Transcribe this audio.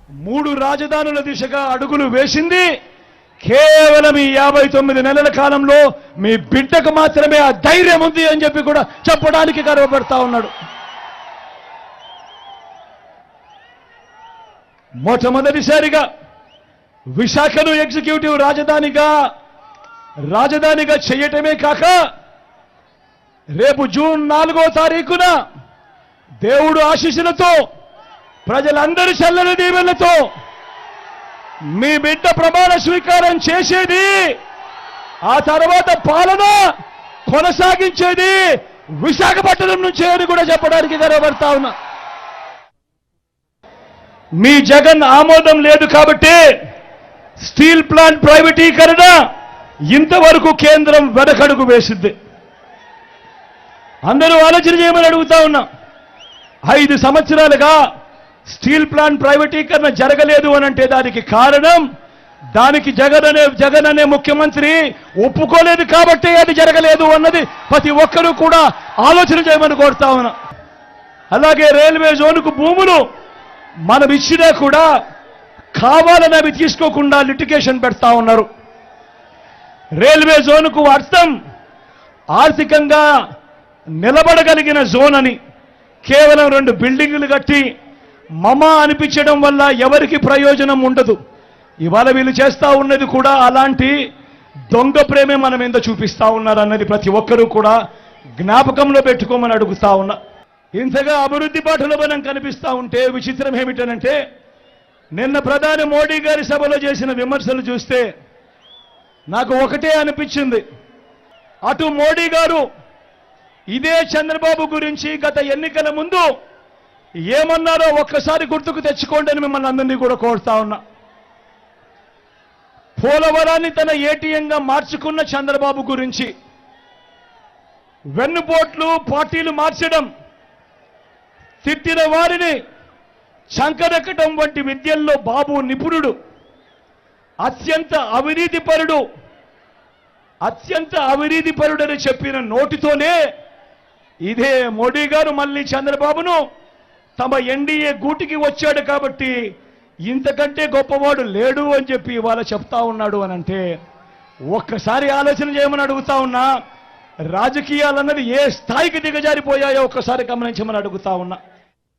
3 రాజధానుల దిశగా అడుగులు వేసింది కేవలం ఈ 59 నెలల కాలంలో మీ బిడ్డకు మాత్రమే ఆ ధైర్యం ఉంది అని చెప్పి కూడా చెప్పడానికి గర్వపడతా ఉన్నాడు. మొట్టమొదటిసారిగా విశాఖను ఎగ్జిక్యూటివ్ రాజధానిగా చేయటమే కాక రేపు జూన్ 4వ తారీఖున దేవుడు ఆశీస్సులతో ప్రజలందరి చల్లని దీవెనలతో మీ బిడ్డ ప్రమాణ స్వీకారం చేసేది, ఆ తర్వాత పాలన కొనసాగించేది విశాఖపట్నం నుంచే అని కూడా చెప్పడానికి గర్వపడతా ఉన్నా. మీ జగన్ ఆమోదం లేదు కాబట్టి స్టీల్ ప్లాంట్ ప్రైవేటీకరణ ఇంతవరకు కేంద్రం వెనకడుగు వేసింది. అందరూ ఆలోచన చేయమని అడుగుతా ఉన్నా. 5 సంవత్సరాలుగా స్టీల్ ప్లాంట్ ప్రైవేటీకరణ జరగలేదు అనంటే దానికి కారణం జగన్ అనే ముఖ్యమంత్రి ఒప్పుకోలేదు కాబట్టి అది జరగలేదు అన్నది ప్రతి ఒక్కరూ కూడా ఆలోచన చేయమని కోరుతా ఉన్నా. అలాగే రైల్వే జోన్కు భూములు మనం ఇచ్చినా కూడా కావాలని అవి తీసుకోకుండా లిటిగేషన్ పెడతా ఉన్నారు. రైల్వే జోన్కు అర్థం ఆర్థికంగా నిలబడగలిగిన జోన్ అని కేవలం 2 బిల్డింగులు కట్టి మమా అనిపించడం వల్ల ఎవరికి ప్రయోజనం ఉండదు. ఇవాళ వీళ్ళు చేస్తా ఉన్నది కూడా అలాంటి దొంగ ప్రేమే మనం ఎంత చూపిస్తా ఉన్నారన్నది ప్రతి ఒక్కరూ కూడా జ్ఞాపకంలో పెట్టుకోమని అడుగుతా ఉన్నా. ఇంతగా అభివృద్ధి బాటలో మనం కనిపిస్తా ఉంటే విచిత్రం ఏమిటనంటే నిన్న ప్రధాని మోడీ గారి సభలో చేసిన విమర్శలు చూస్తే నాకు ఒకటే అనిపించింది. అటు మోడీ గారు ఇదే చంద్రబాబు గురించి గత ఎన్నికల ముందు ఏమన్నారో ఒక్కసారి గుర్తుకు తెచ్చుకోండి అని మిమ్మల్ని అందరినీ కూడా కోరుతా ఉన్నా. పోలవరాన్ని తన ఏటీఎంగా మార్చుకున్న చంద్రబాబు గురించి వెన్నుపోట్లు పార్టీలు మార్చడం, తిట్టిన వారిని చంకరెక్కడం వంటి విద్యల్లో బాబు నిపుణుడు, అత్యంత అవినీతిపరుడని చెప్పిన నోటితోనే ఇదే మోడీ గారు మళ్ళీ చంద్రబాబును తమ ఎన్డీఏ గూటికి వచ్చాడు కాబట్టి ఇంతకంటే గొప్పవాడు లేడు అని చెప్పి ఇవాళ చెప్తా ఉన్నాడు అని అంటే ఒక్కసారి ఆలోచన చేయమని అడుగుతా ఉన్నా. రాజకీయాలన్నది ఏ స్థాయికి దిగజారిపోయాయో ఒక్కసారి గమనించమని అడుగుతా ఉన్నా.